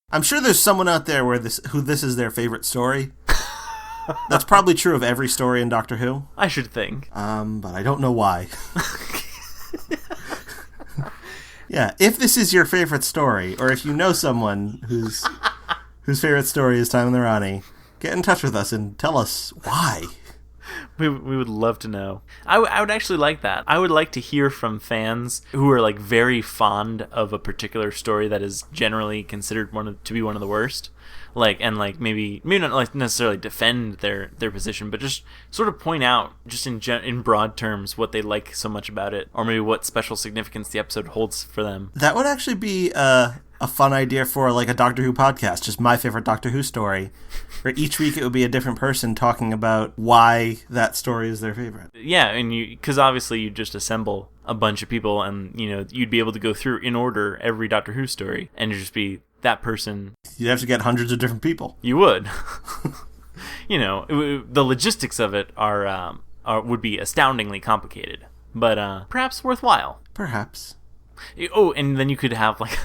I'm sure there's someone out there who this is their favorite story. That's probably true of every story in Doctor Who. I should think. But I don't know why. Yeah, if this is your favorite story, or if you know someone whose favorite story is Time and The Rani, get in touch with us and tell us why. We would love to know. I would actually like that. I would like to hear from fans who are like very fond of a particular story that is generally considered to be one of the worst. Maybe not like necessarily defend their position, but just sort of point out, just in broad terms, what they like so much about it, or maybe what special significance the episode holds for them. That would actually be a fun idea for like a Doctor Who podcast, just my favorite Doctor Who story, where each week it would be a different person talking about why that story is their favorite. Yeah, and because obviously you just assemble a bunch of people, and you'd be able to go through in order every Doctor Who story, and it'd just be that person. You'd have to get hundreds of different people. You would. The logistics of it would be astoundingly complicated, but perhaps worthwhile. Perhaps. Oh, and then you could have like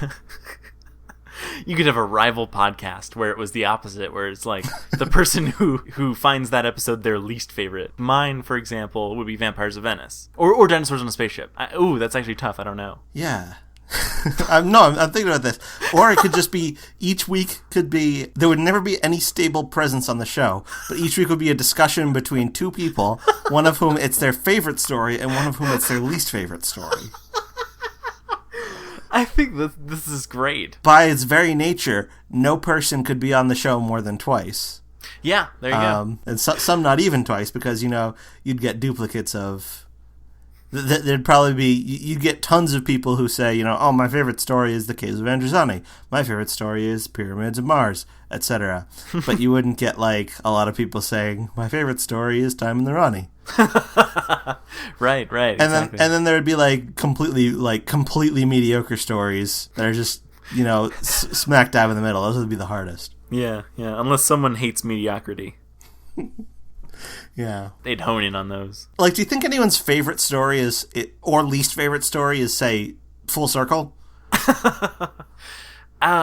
you could have a rival podcast where it was the opposite, where it's like the person who finds that episode their least favorite. Mine, for example, would be Vampires of Venice or Dinosaurs on a Spaceship. That's actually tough. I don't know. Yeah. I'm thinking about this. Or it could just be, each week could be, there would never be any stable presence on the show, but each week would be a discussion between two people, one of whom it's their favorite story and one of whom it's their least favorite story. I think this is great. By its very nature, no person could be on the show more than twice. Yeah, there you go. And some not even twice, because, you'd get duplicates of... There'd probably be... You'd get tons of people who say, my favorite story is The Caves of Androzani. My favorite story is Pyramids of Mars, etc. But you wouldn't get, a lot of people saying, my favorite story is Time and The Rani. Right. And exactly. then there would be, completely mediocre stories that are just, smack dab in the middle. Those would be the hardest. Yeah. Unless someone hates mediocrity. Yeah. They'd hone in on those. Do you think anyone's favorite story or least favorite story is, say, Full Circle?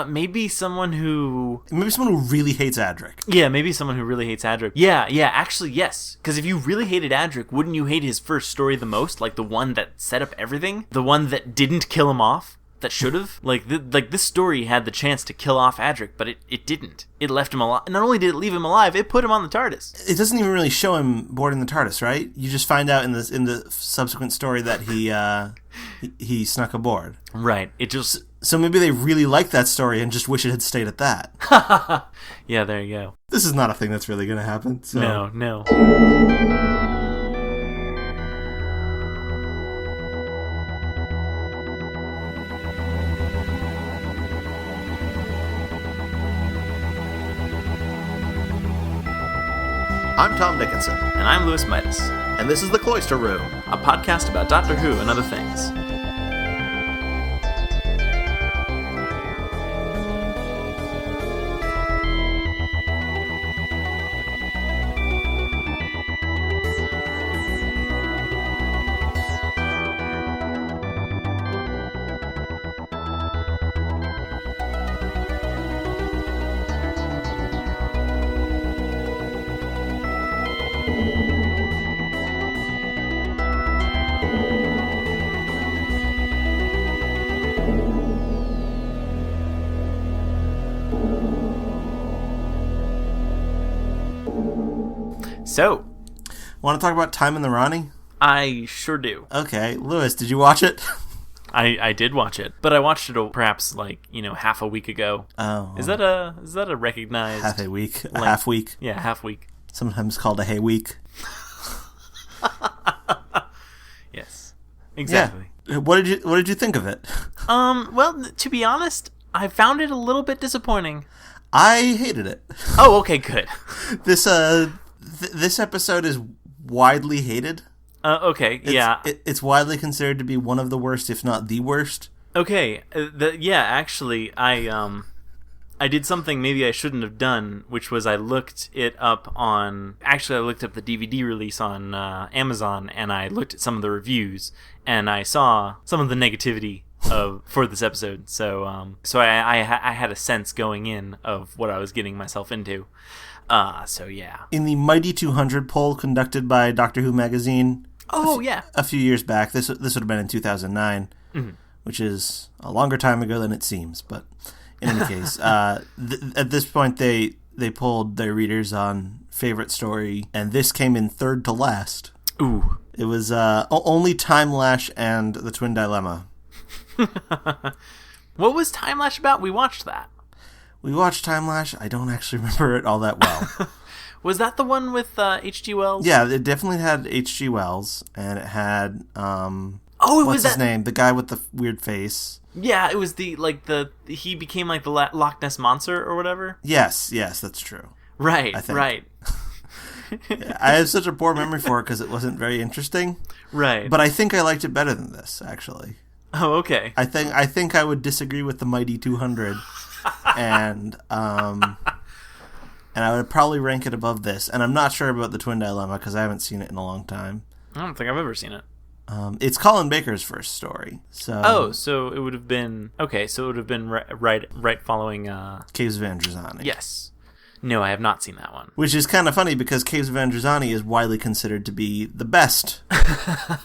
Maybe someone who really hates Adric. Yeah, maybe someone who really hates Adric. Yeah, actually, yes. Because if you really hated Adric, wouldn't you hate his first story the most? Like, the one that set up everything? The one that didn't kill him off? That should have? This story had the chance to kill off Adric, but it didn't. It left him alive. Not only did it leave him alive, it put him on the TARDIS. It doesn't even really show him boarding the TARDIS, right? You just find out in the subsequent story that he snuck aboard. Right. It just... So maybe they really liked that story and just wish it had stayed at that. Yeah, there you go. This is not a thing that's really going to happen. So. No. I'm Tom Dickinson. And I'm Louis Midas. And this is The Cloister Room, a podcast about Doctor Who and other things. So, want to talk about Time and The Rani? I sure do. Okay, Louis, did you watch it? I did watch it, but I watched it perhaps half a week ago. Oh, is that a recognized half week? Yeah, half week. Sometimes called a hay week. Yes, exactly. Yeah. What did you think of it? Well, to be honest, I found it a little bit disappointing. I hated it. Oh, okay, good. This episode is widely hated. Okay, yeah. It's widely considered to be one of the worst, if not the worst. Okay, actually, I did something maybe I shouldn't have done, which was I looked it up I looked up the DVD release on Amazon, and I looked at some of the reviews, and I saw some of the negativity for this episode. So I had a sense going in of what I was getting myself into. So yeah. In the Mighty 200 poll conducted by Doctor Who magazine, a few years back, this would have been in 2009, which is a longer time ago than it seems. But in any case, at this point, they polled their readers on favorite story, and this came in third to last. Ooh. It was only Time Lash and the Twin Dilemma. What was Time Lash about? We watched that. We watched Time Lash. I don't actually remember it all that well. Was that the one with H.G. Wells? Yeah, it definitely had H.G. Wells, and it had what's his name? The guy with the weird face. Yeah, it was he became like the Loch Ness Monster or whatever. Yes, that's true. Right, I think. right. I have such a poor memory for it because it wasn't very interesting. Right. But I think I liked it better than this, actually. Oh, okay. I think I would disagree with the Mighty 200, and I would probably rank it above this. And I'm not sure about the Twin Dilemma because I haven't seen it in a long time. I don't think I've ever seen it. It's Colin Baker's first story. So it would have been right following Caves of Androzani. Yes. No, I have not seen that one. Which is kind of funny because Caves of Androzani is widely considered to be the best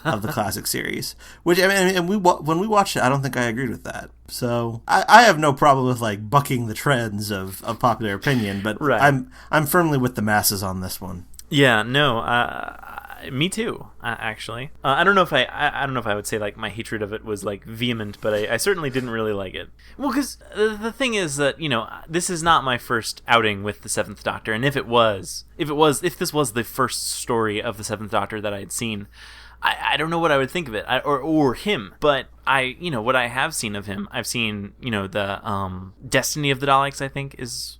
of the classic series. Which when we watched it, I don't think I agreed with that. So I have no problem with like bucking the trends of popular opinion, but right. I'm firmly with the masses on this one. Yeah, no, me too. Actually, I don't know if I would say like my hatred of it was like vehement, but I certainly didn't really like it. Well, because the thing is that this is not my first outing with the Seventh Doctor, and if this was the first story of the Seventh Doctor that I had seen, I don't know what I would think of it, or him. But what I have seen of him, I've seen the Destiny of the Daleks. I think is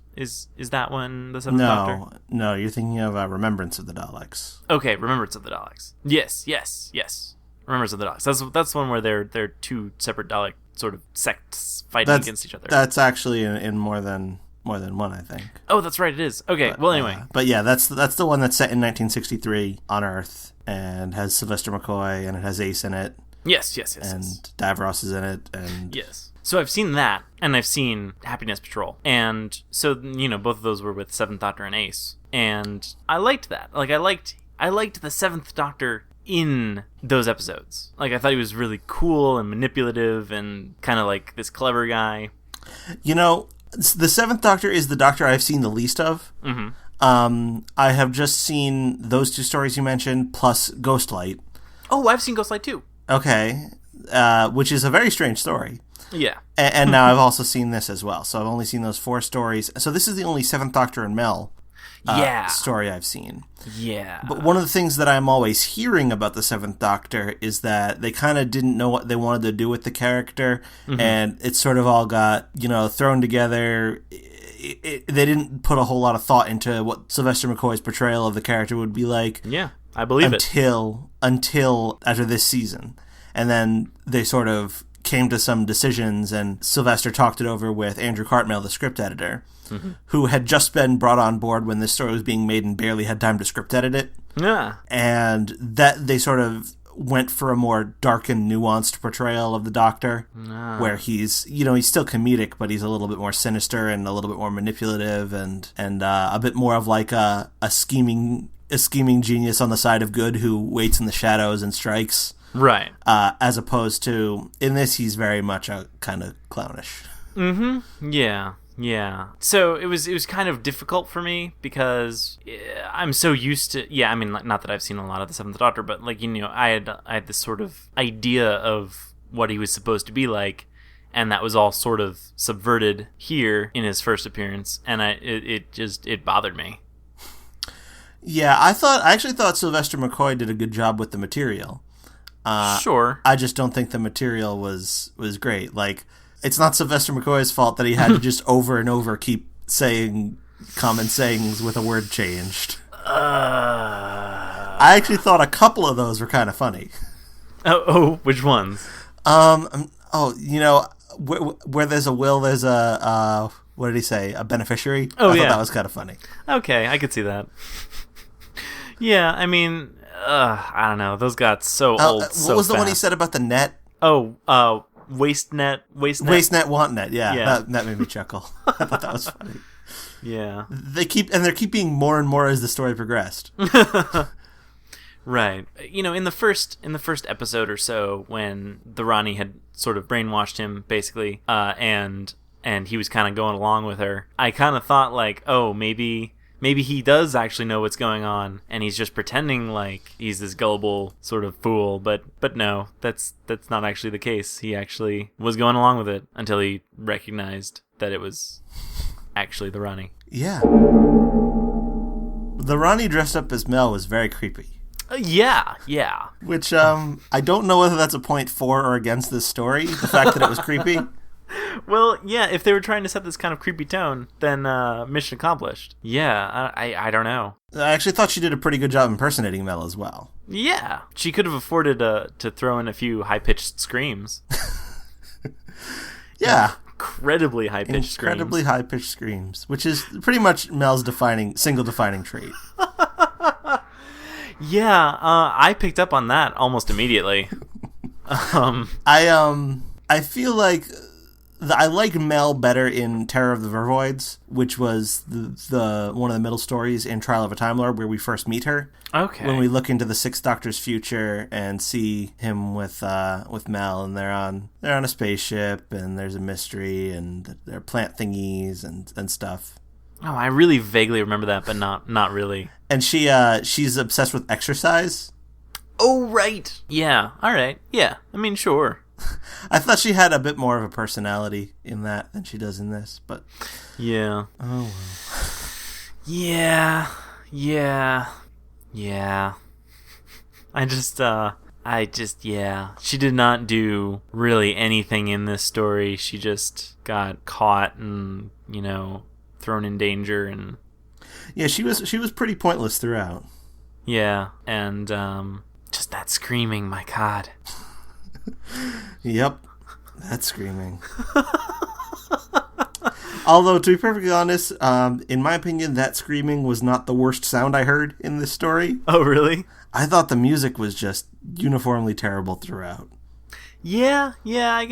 that one the Seventh Doctor? No, you're thinking of Remembrance of the Daleks. Okay, Remembrance of the Daleks. Yes. Remembrance of the Daleks. That's one where they're two separate Dalek sort of sects fighting against each other. That's actually in more than one, I think. Oh, that's right, it is. Okay, well anyway. But yeah, that's the one that's set in 1963 on Earth and has Sylvester McCoy and it has Ace in it. Yes. And Davros is in it. And yes. So I've seen that, and I've seen Happiness Patrol. And so, both of those were with Seventh Doctor and Ace. And I liked that. Like, I liked the Seventh Doctor in those episodes. Like, I thought he was really cool and manipulative and kind of like this clever guy. The Seventh Doctor is the Doctor I've seen the least of. Mm-hmm. I have just seen those two stories you mentioned, plus Ghostlight. Oh, I've seen Ghostlight too. Okay. Which is a very strange story. Yeah. And now I've also seen this as well. So I've only seen those 4 stories. So this is the only Seventh Doctor and Mel story I've seen. Yeah. But one of the things that I'm always hearing about the Seventh Doctor is that they kind of didn't know what they wanted to do with the character. Mm-hmm. And it sort of all got, thrown together. They didn't put a whole lot of thought into what Sylvester McCoy's portrayal of the character would be like. Yeah, I believe until after this season. And then they sort of came to some decisions, and Sylvester talked it over with Andrew Cartmel, the script editor, mm-hmm. who had just been brought on board when this story was being made and barely had time to script edit it. Yeah. And that they sort of went for a more dark and nuanced portrayal of the Doctor, where he's still comedic, but he's a little bit more sinister and a little bit more manipulative and a bit more of like a scheming genius on the side of good who waits in the shadows and strikes. Right. As opposed to, in this, he's very much a kind of clownish. Mm-hmm. Yeah. So it was kind of difficult for me because I'm so used to, not that I've seen a lot of the Seventh Doctor, but I had this sort of idea of what he was supposed to be like, and that was all sort of subverted here in his first appearance, and it bothered me. Yeah, I actually thought Sylvester McCoy did a good job with the material. Sure. I just don't think the material was great. Like, it's not Sylvester McCoy's fault that he had to just over and over keep saying common sayings with a word changed. I actually thought a couple of those were kind of funny. Oh, which ones? Where there's a will, there's a, what did he say? A beneficiary? Oh, I thought that was kind of funny. Okay, I could see that. Yeah, I mean, I don't know. Those got so old so What was the fast. one he said about the net? Oh, Wastenet want net. Yeah. Yeah. That made me chuckle. I thought that was funny. Yeah. They're keeping more and more as the story progressed. Right. In the first episode or so, when the Rani had sort of brainwashed him, basically, and he was kind of going along with her, I kind of thought like, oh, maybe he does actually know what's going on, and he's just pretending like he's this gullible sort of fool. But no, that's not actually the case. He actually was going along with it until he recognized that it was actually the Rani. Yeah. The Rani dressed up as Mel was very creepy. Yeah. Which, I don't know whether that's a point for or against this story, the fact that it was creepy. Well, yeah, if they were trying to set this kind of creepy tone, then mission accomplished. Yeah, I don't know. I actually thought she did a pretty good job impersonating Mel as well. Yeah, she could have afforded to throw in a few high-pitched screams. Yeah. Incredibly high-pitched screams, which is pretty much Mel's single defining trait. Yeah, I picked up on that almost immediately. I feel like I like Mel better in Terror of the Vervoids, which was the one of the middle stories in Trial of a Time Lord, where we first meet her. Okay. When we look into the Sixth Doctor's future and see him with Mel, and they're on a spaceship, and there's a mystery, and there are plant thingies and stuff. Oh, I really vaguely remember that, but not really. And she's obsessed with exercise. Oh, right. Yeah. All right. Yeah. I mean, sure. I thought she had a bit more of a personality in that than she does in this, but yeah. Oh well. Yeah. She did not do really anything in this story. She just got caught and, thrown in danger, and yeah, she was pretty pointless throughout. Yeah, and just that screaming, my God. Yep, that screaming. Although, to be perfectly honest, in my opinion, that screaming was not the worst sound I heard in this story. Oh, really? I thought the music was just uniformly terrible throughout. Yeah. I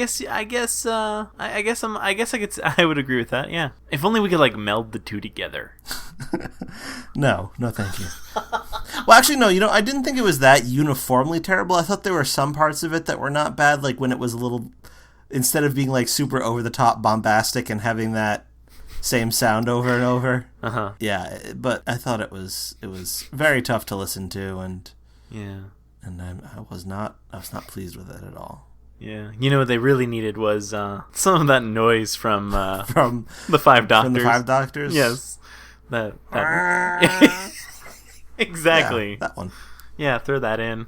would agree with that. Yeah. If only we could meld the two together. No, thank you. Well, actually, no. I didn't think it was that uniformly terrible. I thought there were some parts of it that were not bad, like when it was a little, instead of being super over the top bombastic and having that same sound over and over. Uh-huh. Yeah, but I thought it was very tough to listen to, and yeah, and I was not pleased with it at all. Yeah, what they really needed was some of that noise from the Five Doctors. From the Five Doctors? Yes. That exactly. Yeah, that one. Yeah, throw that in.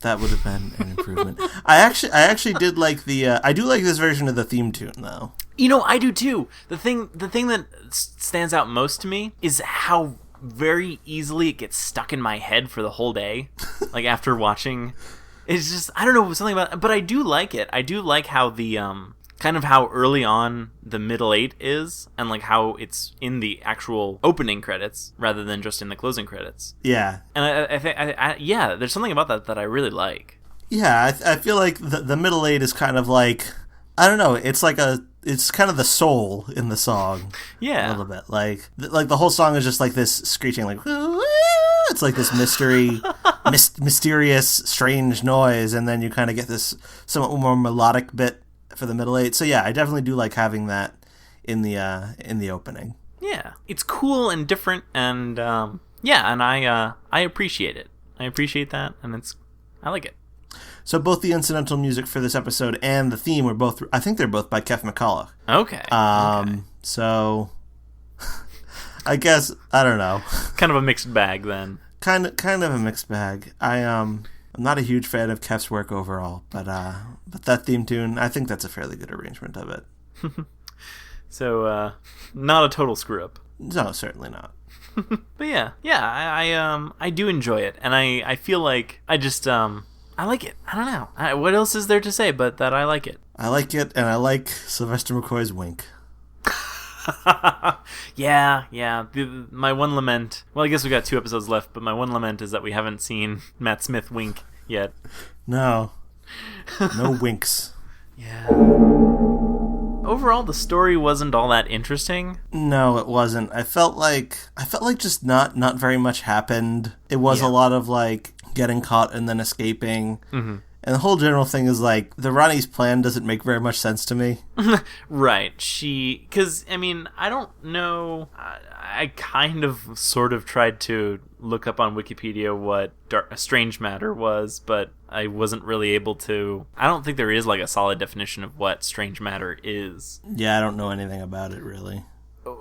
That would have been an improvement. I actually did like I do like this version of the theme tune though. I do too. The thing that stands out most to me is how very easily it gets stuck in my head for the whole day. After watching, it's just, I don't know, something about it, but I do like it. I do like how the kind of how early on the middle eight is, and how it's in the actual opening credits rather than just in the closing credits. Yeah. And I think there's something about that I really like. Yeah, I feel like the middle eight is kind of I don't know, it's kind of the soul in the song. Yeah. A little bit. The whole song is just this screeching, it's this mysterious, strange noise, and then you kind of get this somewhat more melodic bit for the middle eight. So yeah, I definitely do like having that in the opening. Yeah. It's cool and different, and and I appreciate it. I appreciate that, and I like it. So both the incidental music for this episode and the theme I think they're both by Kev McCulloch. Okay. So I guess, I don't know. Kind of a mixed bag then. Kind of a mixed bag. I'm not a huge fan of Kev's work overall, but that theme tune, I think that's a fairly good arrangement of it. So not a total screw up. No, certainly not. But yeah, I do enjoy it, and I feel like I just I like it. I don't know. What else is there to say but that I like it? I like it, and I like Sylvester McCoy's wink. Yeah. My one lament... Well, I guess we got 2 episodes left, but my one lament is that we haven't seen Matt Smith wink yet. No winks. Yeah. Overall, the story wasn't all that interesting. No, it wasn't. I felt like just not very much happened. It was a lot of like getting caught and then escaping. Mm-hmm. And the whole general thing is like the Rani's plan doesn't make very much sense to me. Right. Because, I mean, I don't know. I kind of sort of tried to look up on Wikipedia what strange matter was, but I wasn't really able to. I don't think there is like a solid definition of what strange matter is. Yeah, I don't know anything about it really.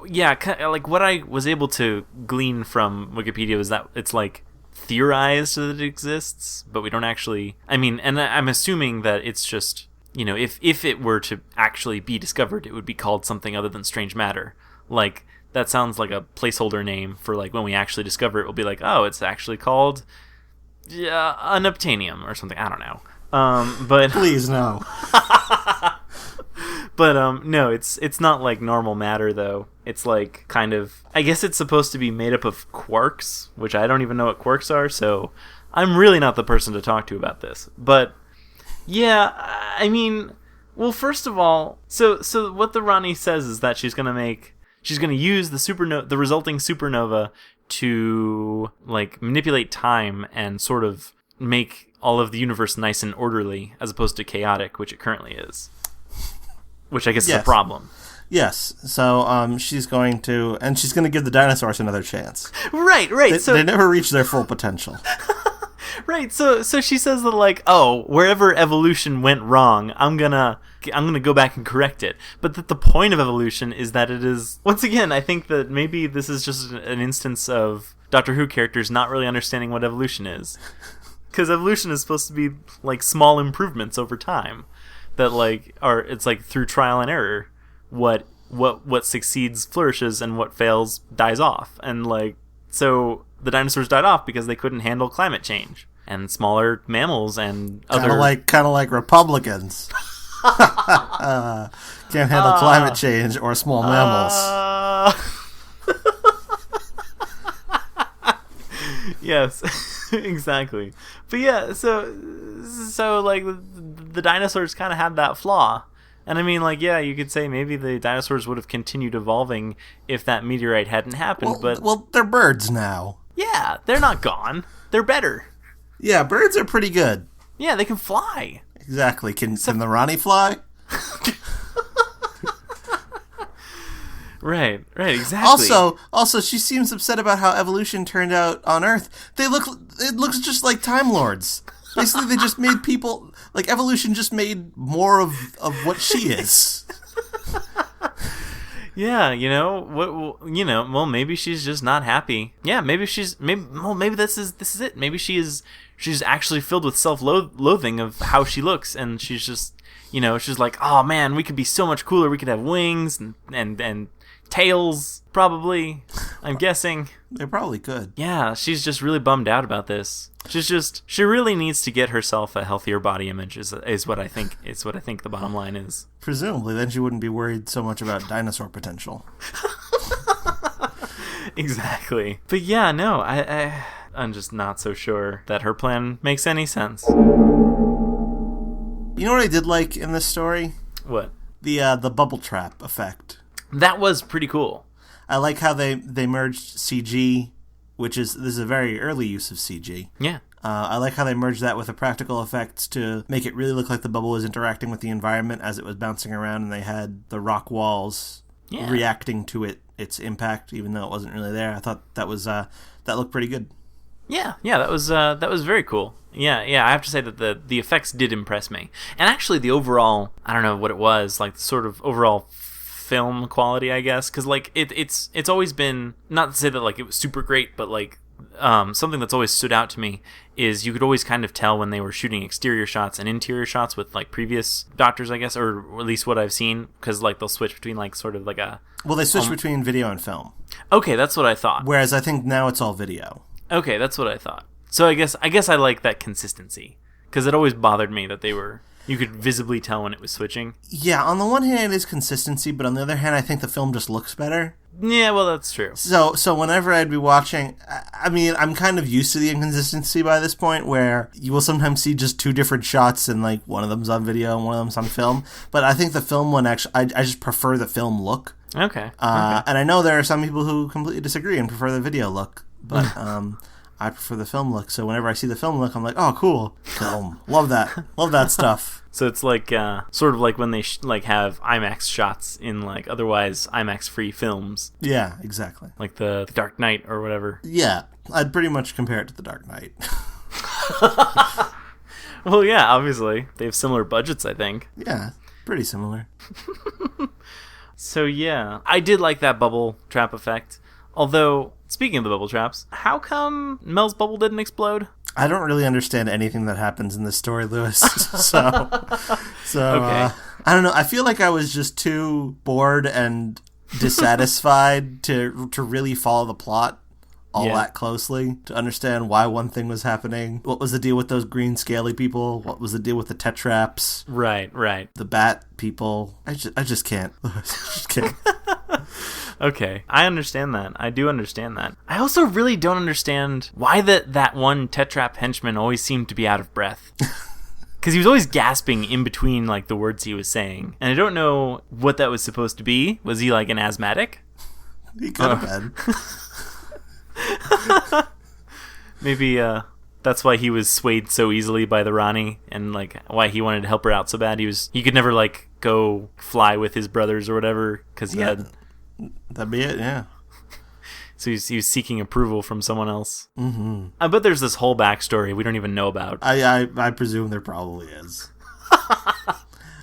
Yeah, like what I was able to glean from Wikipedia was that it's like theorized that it exists, but we don't actually. I mean, and I'm assuming that it's just, if it were to actually be discovered, it would be called something other than strange matter. Like, that sounds like a placeholder name for like when we actually discover it, we'll be like, oh, it's actually called unobtainium or something. I don't know. But please no. But no, it's not like normal matter though. It's like kind of, I guess it's supposed to be made up of quarks, which I don't even know what quarks are, so I'm really not the person to talk to about this. But yeah, I mean, well, first of all, so what the Rani says is that she's going to use the resulting supernova to like manipulate time and sort of make all of the universe nice and orderly as opposed to chaotic, which it currently is. Which I guess is a problem. Yes. So she's going to give the dinosaurs another chance. Right. They never reach their full potential. Right. So she says that like, oh, wherever evolution went wrong, I'm gonna go back and correct it. But that the point of evolution is that it is, once again, I think that maybe this is just an instance of Doctor Who characters not really understanding what evolution is. Because evolution is supposed to be like small improvements over time. That like it's like through trial and error, what succeeds flourishes and what fails dies off, and like so the dinosaurs died off because they couldn't handle climate change, and smaller mammals and other kind of like Republicans can't handle climate change or small mammals. Yes, exactly. But yeah, so like the dinosaurs kind of had that flaw. And I mean, like, yeah, you could say maybe the dinosaurs would have continued evolving if that meteorite hadn't happened, well, they're birds now. Yeah, they're not gone. They're better. Yeah, birds are pretty good. Yeah, they can fly. Exactly. Can the Rani fly? Right, exactly. Also, she seems upset about how evolution turned out on Earth. It looks just like Time Lords. Basically, they just made people, like, evolution just made more of what she is. Yeah, well, maybe she's just not happy. Yeah, maybe this is it. Maybe she's actually filled with self-loathing of how she looks, and she's just, she's like, oh man, we could be so much cooler. We could have wings and tails, probably. I'm guessing. They probably could. Yeah, she's just really bummed out about this. She really needs to get herself a healthier body image is what I think. It's what I think the bottom line is. Presumably, then she wouldn't be worried so much about dinosaur potential. Exactly. But yeah, no, I'm just not so sure that her plan makes any sense. You know what I did like in this story? What? The bubble trap effect. That was pretty cool. I like how they merged CG, this is a very early use of CG. Yeah. I like how they merged that with the practical effects to make it really look like the bubble was interacting with the environment as it was bouncing around, and they had the rock walls reacting to its impact, even though it wasn't really there. I thought that was that looked pretty good. Yeah, that was very cool. Yeah, I have to say that the effects did impress me, and actually the overall, I don't know what it was, like the sort of overall film quality, I guess, because like it's always been, not to say that like it was super great, but like something that's always stood out to me is you could always kind of tell when they were shooting exterior shots and interior shots with like previous Doctors, I guess, or at least what I've seen, because like they'll switch between like sort of like a, well, they switch between video and film. Okay, that's what I thought. Whereas I think now it's all video. Okay, that's what I thought. So I guess I like that consistency, because it always bothered me that they were You could visibly tell when it was switching. Yeah, on the one hand, it is consistency, but on the other hand, I think the film just looks better. Yeah, well, that's true. So whenever I'd be watching, I mean, I'm kind of used to the inconsistency by this point, where you will sometimes see just two different shots, and like one of them's on video and one of them's on film. But I think the film one actually, I just prefer the film look. Okay. And I know there are some people who completely disagree and prefer the video look, but I prefer the film look. So whenever I see the film look, I'm like, oh, cool, film, love that stuff. So it's like sort of like when they have IMAX shots in like otherwise IMAX free films. Yeah, exactly. Like the Dark Knight or whatever. Yeah, I'd pretty much compare it to the Dark Knight. Well, yeah, obviously they have similar budgets, I think. Yeah, pretty similar. So yeah, I did like that bubble trap effect. Although, speaking of the bubble traps, how come Mel's bubble didn't explode? I don't really understand anything that happens in this story, Lewis. so Okay. I don't know. I feel like I was just too bored and dissatisfied to really follow the plot all that closely to understand why one thing was happening. What was the deal with those green scaly people? What was the deal with the tetraps? Right. The bat people. I just can't. I just can't. Okay, I understand that. I do understand that. I also really don't understand why that one tetrap henchman always seemed to be out of breath. Because he was always gasping in between like the words he was saying. And I don't know what that was supposed to be. Was he like an asthmatic? He could have been. Maybe that's why he was swayed so easily by the Rani, and like why he wanted to help her out so bad. He could never like go fly with his brothers or whatever because he had... That'd be it, yeah. So he was seeking approval from someone else. Mm-hmm. I bet there's this whole backstory we don't even know about. I presume there probably is.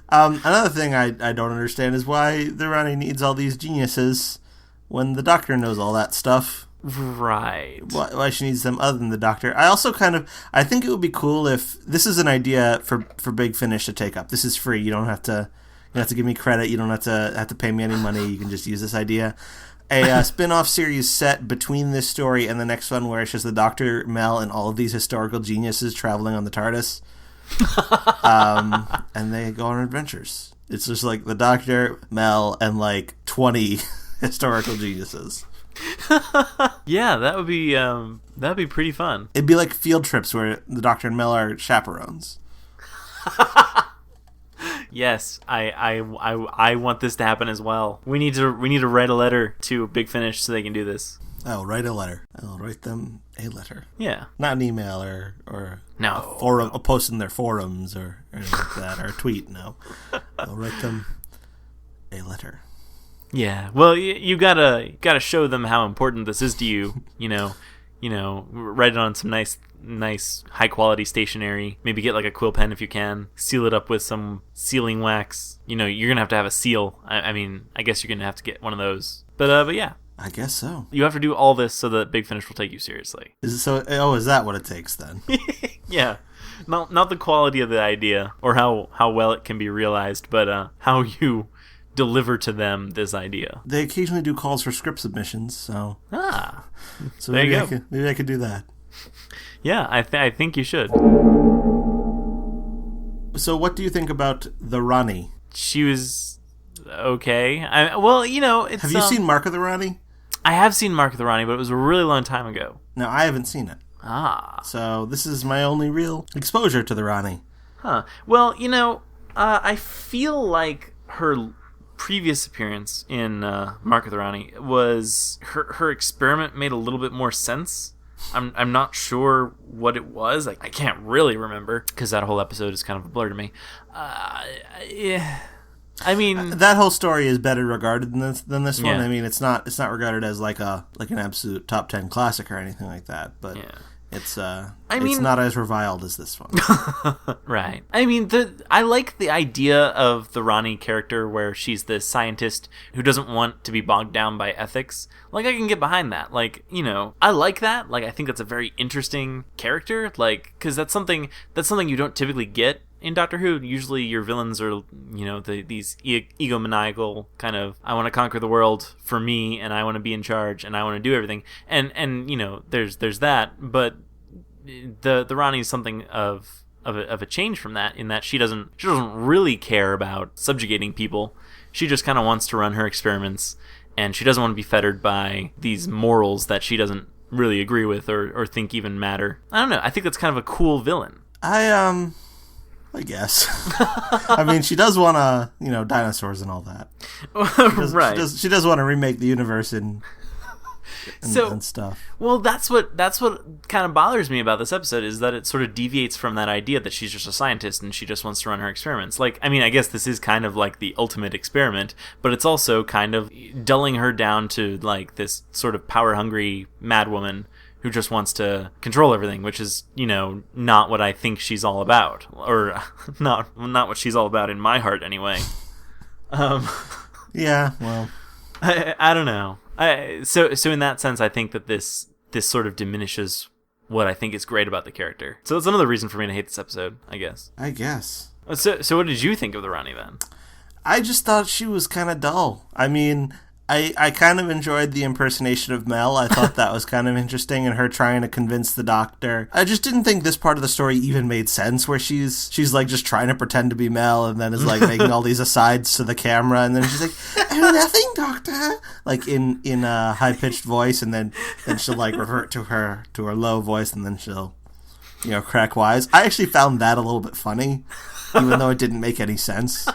Another thing I don't understand is why the Rani needs all these geniuses when the Doctor knows all that stuff. Right. Why she needs them other than the Doctor. I also I think it would be cool if this is an idea for Big Finish to take up. This is free. You don't have to give me credit. You don't have to pay me any money. You can just use this idea. A spin-off series set between this story and the next one where it's just the Doctor, Mel, and all of these historical geniuses traveling on the TARDIS. And they go on adventures. It's just like the Doctor, Mel, and like 20 historical geniuses. Yeah, that'd be pretty fun. It'd be like field trips where the Doctor and Mel are chaperones. Yes, I want this to happen as well. We need to write a letter to Big Finish so they can do this. I'll write a letter. I'll write them a letter. Yeah. Not an email or no. a post in their forums or anything like that, or a tweet, no. I'll write them a letter. Yeah. Well, you gotta show them how important this is to you, you know, write it on some nice high quality stationery. Maybe get like a quill pen if you can. Seal it up with some sealing wax. You know, you're gonna have a seal. I mean, I guess you're gonna have to get one of those. But yeah. I guess so. You have to do all this so that Big Finish will take you seriously. Is it so? Oh, is that what it takes then? Yeah. Not the quality of the idea or how well it can be realized, but how you deliver to them this idea. They occasionally do calls for script submissions, so so there maybe you go. Maybe I could do that. Yeah, I think you should. So what do you think about the Rani? She was okay. Well, you know, it's... Have you seen Mark of the Rani? I have seen Mark of the Rani, but it was a really long time ago. No, I haven't seen it. So this is my only real exposure to the Rani. Huh. Well, you know, I feel like her previous appearance in Mark of the Rani was... Her experiment made a little bit more sense. I'm not sure what it was. I can't really remember because that whole episode is kind of a blur to me. Yeah. I mean, that whole story is better regarded than this one. Yeah. I mean, it's not regarded as like an absolute top 10 classic or anything like that. But yeah. It's not as reviled as this one. Right. I mean, I like the idea of the Rani character where she's the scientist who doesn't want to be bogged down by ethics. Like, I can get behind that. Like, you know, I like that. Like, I think that's a very interesting character. Like, because that's something you don't typically get in Doctor Who. Usually your villains are, you know, these egomaniacal kind of, I want to conquer the world for me, and I want to be in charge, and I want to do everything. And you know, there's that, but the Rani is something of of a change from that, in that she doesn't really care about subjugating people. She just kind of wants to run her experiments, and she doesn't want to be fettered by these morals that she doesn't really agree with or think even matter. I don't know. I think that's kind of a cool villain. I guess. I mean, she does want to, dinosaurs and all that. Right. She does want to remake the universe and stuff. Well, that's what kind of bothers me about this episode, is that it sort of deviates from that idea that she's just a scientist and she just wants to run her experiments. Like, I mean, I guess this is kind of like the ultimate experiment, but it's also kind of dulling her down to like this sort of power-hungry madwoman who just wants to control everything, which is, not what I think she's all about, or not what she's all about in my heart anyway. Yeah, well, I don't know. So in that sense, I think that this sort of diminishes what I think is great about the character. So that's another reason for me to hate this episode, I guess. So what did you think of the Rani then? I just thought she was kind of dull. I mean, I kind of enjoyed the impersonation of Mel. I thought that was kind of interesting, and her trying to convince the doctor. I just didn't think this part of the story even made sense, where she's like just trying to pretend to be Mel, and then is like making all these asides to the camera, and then she's like, "Oh, nothing, doctor," like in a high pitched voice, and then she'll like revert to her low voice, and then she'll crack wise. I actually found that a little bit funny, even though it didn't make any sense.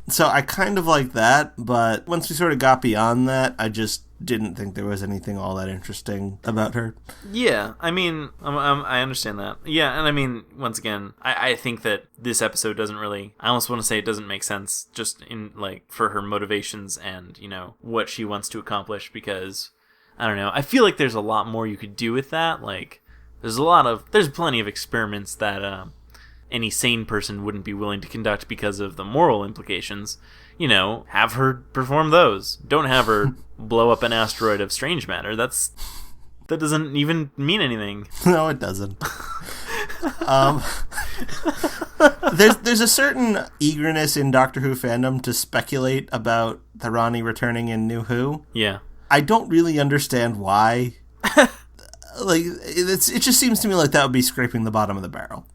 So I kind of like that, but once we sort of got beyond that, I just didn't think there was anything all that interesting about her. Yeah, I mean, I understand that. Yeah, and I mean, once again, I think that this episode doesn't really, I almost want to say it doesn't make sense, just in, like, for her motivations and, what she wants to accomplish, because, I don't know, I feel like there's a lot more you could do with that. Like, there's plenty of experiments that, any sane person wouldn't be willing to conduct because of the moral implications. Have her perform those. Don't have her blow up an asteroid of strange matter. That doesn't even mean anything. No, it doesn't. There's a certain eagerness in Doctor Who fandom to speculate about the Rani returning in New Who. Yeah. I don't really understand why. Like, it just seems to me like that would be scraping the bottom of the barrel.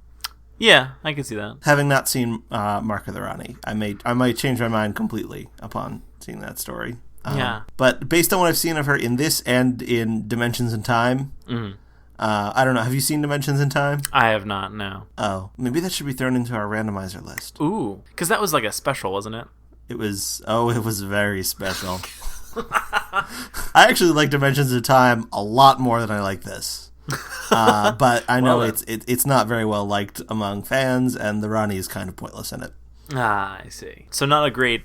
Yeah, I can see that. Having not seen Mark of the Rani, I might change my mind completely upon seeing that story. Yeah. But based on what I've seen of her in this and in Dimensions in Time, I don't know. Have you seen Dimensions in Time? I have not, no. Oh, maybe that should be thrown into our randomizer list. Ooh, because that was like a special, wasn't it? It was very special. I actually like Dimensions in Time a lot more than I like this. But I know it's not very well liked among fans, and the Rani is kind of pointless in it. Ah, I see. So not a great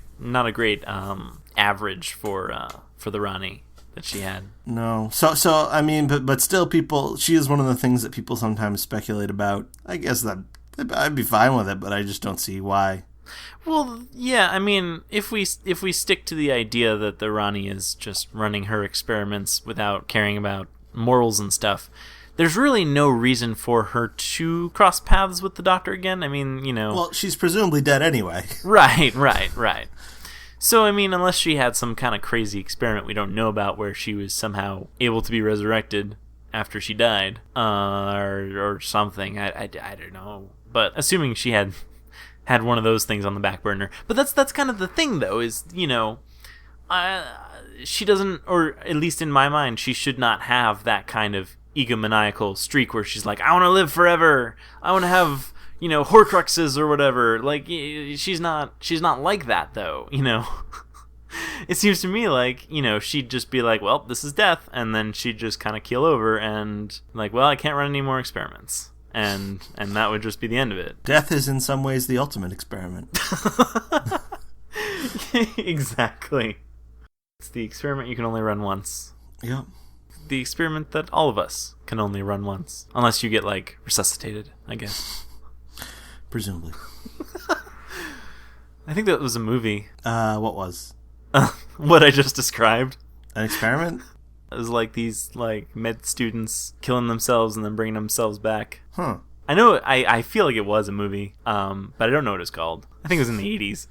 average for the Rani that she had. No. So I mean, but still, she is one of the things that people sometimes speculate about. I guess that I'd be fine with it, but I just don't see why. Well, yeah, I mean, if we stick to the idea that the Rani is just running her experiments without caring about morals and stuff, there's really no reason for her to cross paths with the Doctor again. I mean, Well, she's presumably dead anyway. Right. So, I mean, unless she had some kind of crazy experiment we don't know about where she was somehow able to be resurrected after she died, or something, I don't know. But assuming she had one of those things on the back burner. But that's kind of the thing, though, is, she doesn't, or at least in my mind, she should not have that kind of egomaniacal streak where she's like, I want to live forever, I want to have, Horcruxes or whatever. Like, she's not like that, though, It seems to me like, she'd just be like, well, this is death, and then she'd just kind of keel over and like, well, I can't run any more experiments. And that would just be the end of it. Death is in some ways the ultimate experiment. Exactly. It's the experiment you can only run once. Yep. The experiment that all of us can only run once. Unless you get, like, resuscitated, I guess. Presumably. I think that was a movie. What was? What I just described. An experiment? It was like these, like, med students killing themselves and then bringing themselves back. Huh. I know, I feel like it was a movie, but I don't know what it's called. I think it was in the 80s.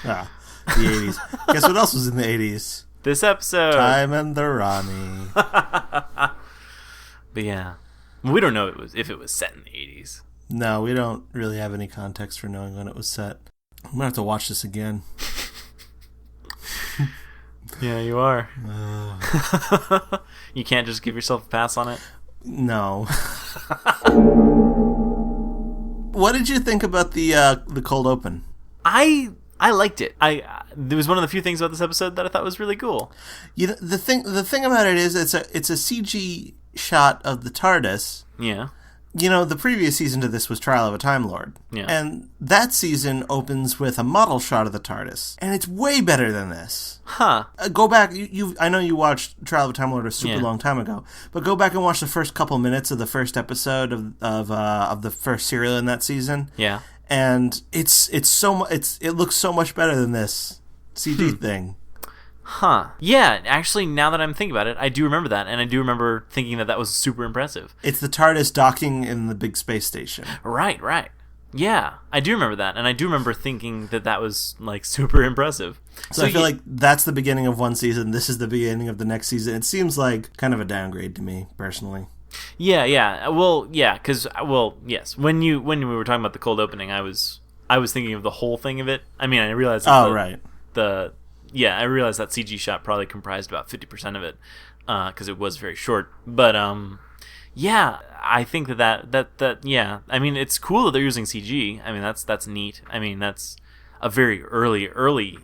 Ah, the 80s. Guess what else was in the 80s? This episode. Time and The Rani. But yeah. We don't know if it was set in the 80s. No, we don't really have any context for knowing when it was set. I'm going to have to watch this again. Yeah, you are. You can't just give yourself a pass on it? No. What did you think about the cold open? I liked it. There was one of the few things about this episode that I thought was really cool. The thing about it is it's a CG shot of the TARDIS. Yeah. The previous season to this was Trial of a Time Lord. Yeah. And that season opens with a model shot of the TARDIS. And it's way better than this. Huh. Go back. I know you watched Trial of a Time Lord a super long time ago, but go back and watch the first couple minutes of the first episode of the first serial in that season. Yeah. And it looks so much better than this CG thing. Huh. Yeah, actually, now that I'm thinking about it, I do remember that, and I do remember thinking that was super impressive. It's the TARDIS docking in the big space station. Right. Yeah, I do remember that, and I do remember thinking that was, like, super impressive. So I feel like that's the beginning of one season, this is the beginning of the next season. It seems like kind of a downgrade to me, personally. Yeah. Well, yeah, because, yes. When we were talking about the cold opening, I was thinking of the whole thing of it. I mean, I realized that I realized that CG shot probably comprised about 50% of it, because it was very short. But yeah, I think that yeah. I mean, it's cool that they're using CG. I mean, that's neat. I mean, that's a very early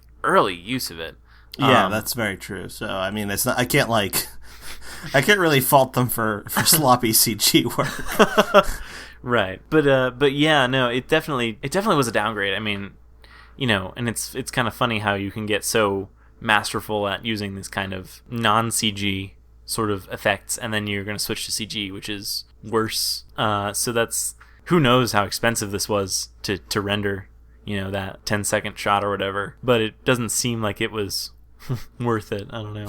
use of it. Yeah, that's very true. So I mean, it's not. I can't really fault them for sloppy CG work. Right, but yeah, no, it definitely was a downgrade. I mean, and it's kind of funny how you can get so masterful at using this kind of non-CG sort of effects, and then you're going to switch to CG, which is worse. So that's, who knows how expensive this was to render, that 10-second shot or whatever. But it doesn't seem like it was worth it. I don't know.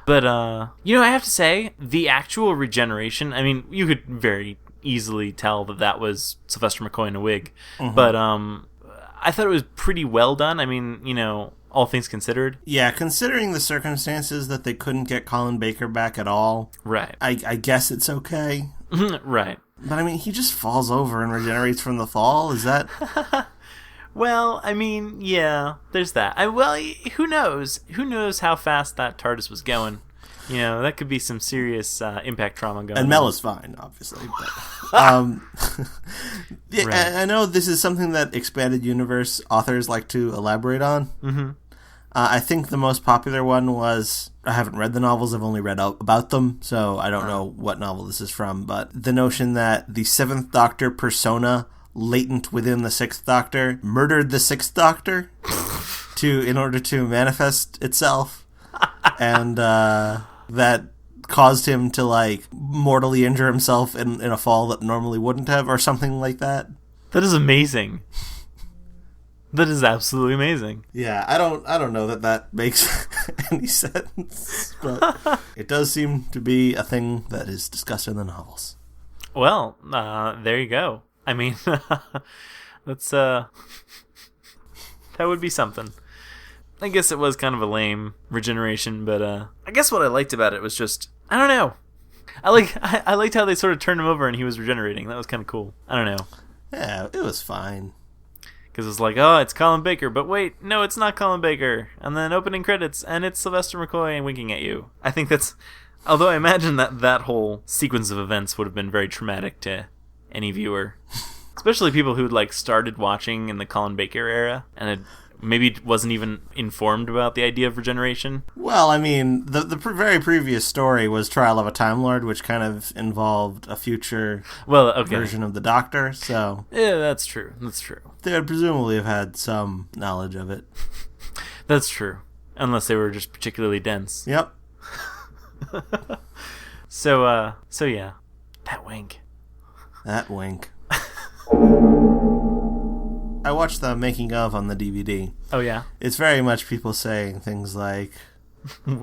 But, I have to say, the actual regeneration, I mean, you could very easily tell that was Sylvester McCoy in a wig. Mm-hmm. But, I thought it was pretty well done. I mean, all things considered. Yeah, considering the circumstances that they couldn't get Colin Baker back at all. Right. I guess it's okay. Right. But I mean, he just falls over and regenerates from the fall. Is that... Well, I mean, yeah, there's that. Who knows? Who knows how fast that TARDIS was going? That could be some serious impact trauma going on. And Mel is fine, obviously. But, yeah, right. I know this is something that expanded universe authors like to elaborate on. Mm-hmm. I think the most popular one was, I haven't read the novels, I've only read about them, so I don't know what novel this is from, but the notion that the 7th Doctor persona latent within the 6th Doctor murdered the 6th Doctor in order to manifest itself, and that caused him to mortally injure himself in a fall that normally wouldn't have, or something like that. That is amazing. That is absolutely amazing. Yeah, I don't know that makes any sense, but it does seem to be a thing that is discussed in the novels. Well, there you go. I mean, that's that would be something. I guess it was kind of a lame regeneration, but I guess what I liked about it was just, I don't know. I liked how they sort of turned him over and he was regenerating. That was kind of cool. I don't know. Yeah, it was fine. Because it's like, oh, it's Colin Baker, but wait, no, it's not Colin Baker. And then opening credits, and it's Sylvester McCoy and winking at you. I think that's, although I imagine that whole sequence of events would have been very traumatic to any viewer, especially people who started watching in the Colin Baker era and had maybe wasn't even informed about the idea of regeneration. Well, I mean, the very previous story was Trial of a Time Lord, which kind of involved a future version of the Doctor, so... Yeah, that's true. They would presumably have had some knowledge of it. That's true. Unless they were just particularly dense. Yep. So yeah. That wink. I watched the making of on the DVD. Oh, yeah? It's very much people saying things like...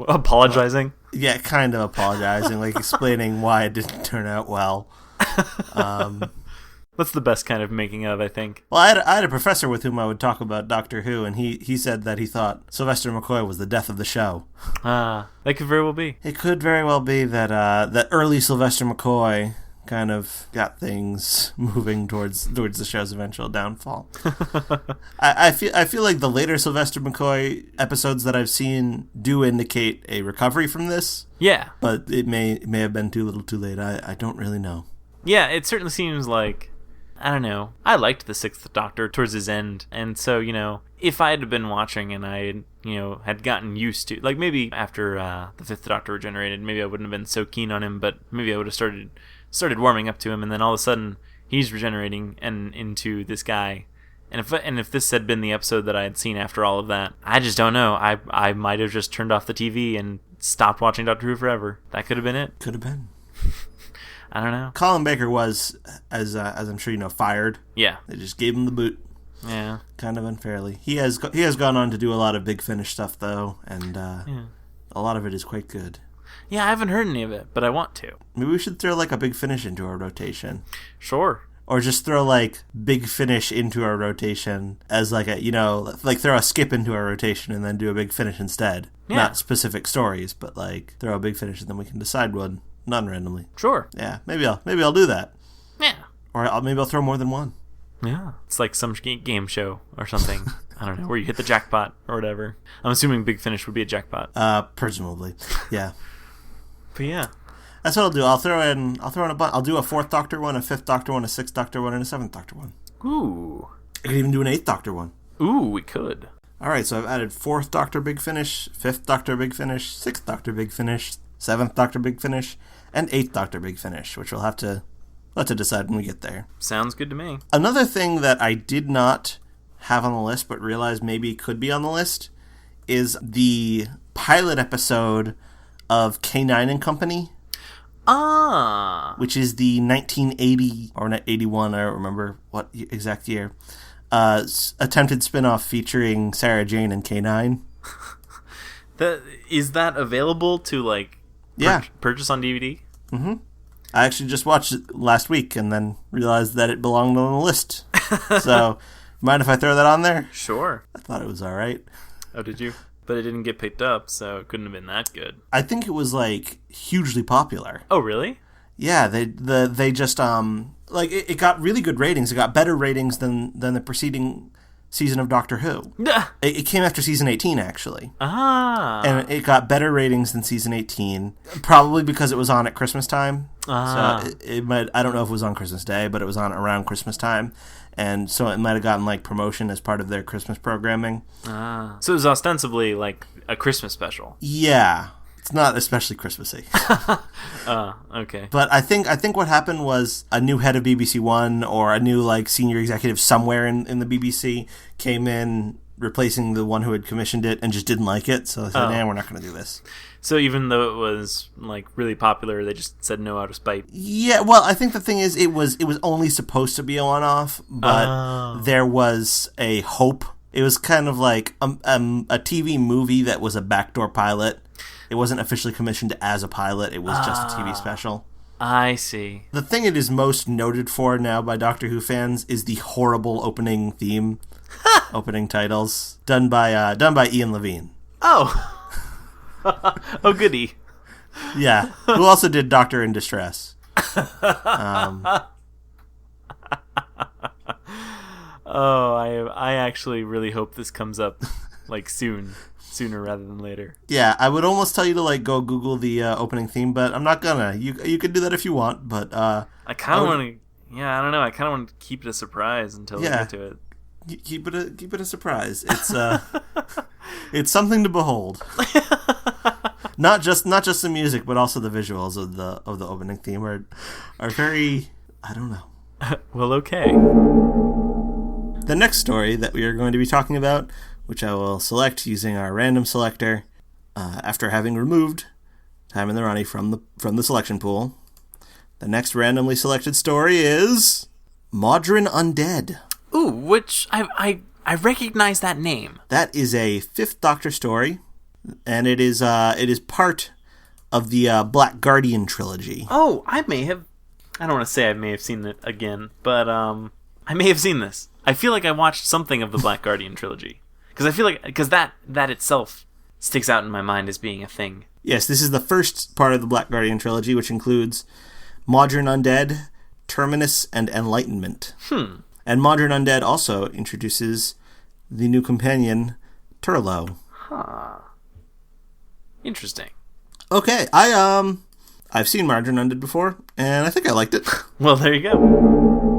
apologizing? Yeah, kind of apologizing, explaining why it didn't turn out well. That's the best kind of making of, I think. Well, I had a professor with whom I would talk about Doctor Who, and he said that he thought Sylvester McCoy was the death of the show. That could very well be. It could very well be that that early Sylvester McCoy kind of got things moving towards the show's eventual downfall. I feel like the later Sylvester McCoy episodes that I've seen do indicate a recovery from this. Yeah. But it may have been too little too late. I don't really know. Yeah, it certainly seems like, I don't know, I liked the Sixth Doctor towards his end, and so, if I had been watching and I, had gotten used to, like, maybe after the Fifth Doctor regenerated, maybe I wouldn't have been so keen on him, but maybe I would have started warming up to him, and then all of a sudden, he's regenerating and into this guy, and if this had been the episode that I had seen after all of that, I just don't know, I might have just turned off the TV and stopped watching Doctor Who forever. That could have been it. Could have been. I don't know. Colin Baker was, as I'm sure you know, fired. Yeah. They just gave him the boot. Yeah. Kind of unfairly. He has gone on to do a lot of Big Finish stuff, though, and a lot of it is quite good. Yeah, I haven't heard any of it, but I want to. Maybe we should throw, like, a Big Finish into our rotation. Sure. Or just throw, like, Big Finish into our rotation as, like, throw a skip into our rotation and then do a Big Finish instead. Yeah. Not specific stories, but, like, throw a Big Finish and then we can decide one. Non-randomly. Sure. Yeah, maybe I'll do that. Yeah. Or maybe I'll throw more than one. Yeah. It's like some game show or something. I don't know, where you hit the jackpot or whatever. I'm assuming Big Finish would be a jackpot. Presumably. Yeah. But yeah. That's what I'll do. I'll throw in a bunch. I'll do a 4th Doctor one, a 5th Doctor one, a 6th Doctor one, and a 7th Doctor one. Ooh. I could even do an 8th Doctor one. Ooh, we could. Alright, so I've added 4th Doctor Big Finish, 5th Doctor Big Finish, 6th Doctor Big Finish, 7th Doctor Big Finish, and 8th Doctor Big Finish, which we'll have to decide when we get there. Sounds good to me. Another thing that I did not have on the list, but realized maybe could be on the list, is the pilot episode of K9 and Company. Ah! Which is the 1980, or 81, I don't remember what exact year, attempted spin-off featuring Sarah Jane and K9. Is that available to, like, purchase on DVD? Mm-hmm. I actually just watched it last week and then realized that it belonged on the list. So, mind if I throw that on there? Sure. I thought it was all right. Oh, did you? But it didn't get picked up, so it couldn't have been that good. I think it was, like, hugely popular. Oh, really? Yeah, they just, like, it got really good ratings. It got better ratings than the preceding season of Doctor Who. It came after season 18, actually. Ah. And it got better ratings than season 18, probably because it was on at Christmas time. Ah. So it might, I don't know if it was on Christmas Day, but it was on around Christmas time. And so it might have gotten, like, promotion as part of their Christmas programming. Ah. So it was ostensibly, like, a Christmas special. Yeah. It's not especially Christmassy. Okay. But I think what happened was a new head of BBC One or a new, like, senior executive somewhere in the BBC came in, replacing the one who had commissioned it, and just didn't like it. So they said, we're not going to do this. So even though it was, like, really popular, they just said no out of spite? Yeah, well, I think the thing is, it was only supposed to be a one-off, but there was a hope. It was kind of like a TV movie that was a backdoor pilot. It wasn't officially commissioned as a pilot. It was just a TV special. I see. The thing it is most noted for now by Doctor Who fans is the horrible opening theme, opening titles, done by Ian Levine. Oh. Oh, goody. Yeah, who also did Doctor in Distress. Oh, I actually really hope this comes up, like, sooner rather than later. Yeah, I would almost tell you to, like, go Google the opening theme, but I'm not gonna. You could do that if you want, but I kind of want to. Yeah, I don't know. I kind of want to keep it a surprise until we get to it. Keep it a surprise. It's it's something to behold. Not just the music, but also the visuals of the opening theme are very, I don't know. Well, okay. The next story that we are going to be talking about, which I will select using our random selector, after having removed Time and The Rani from the selection pool. The next randomly selected story is Modron Undead. Ooh, which I recognize that name. That is a 5th Doctor story, and it is part of the Black Guardian trilogy. Oh, I don't want to say I may have seen it again, but I may have seen this. I feel like I watched something of the Black Guardian trilogy. Because that itself sticks out in my mind as being a thing. Yes, this is the first part of the Black Guardian trilogy, which includes Modern Undead, Terminus, and Enlightenment. And Modern Undead also introduces the new companion, Turlo. Interesting. Okay, I've seen Modern Undead before, and I think I liked it. Well, there you go.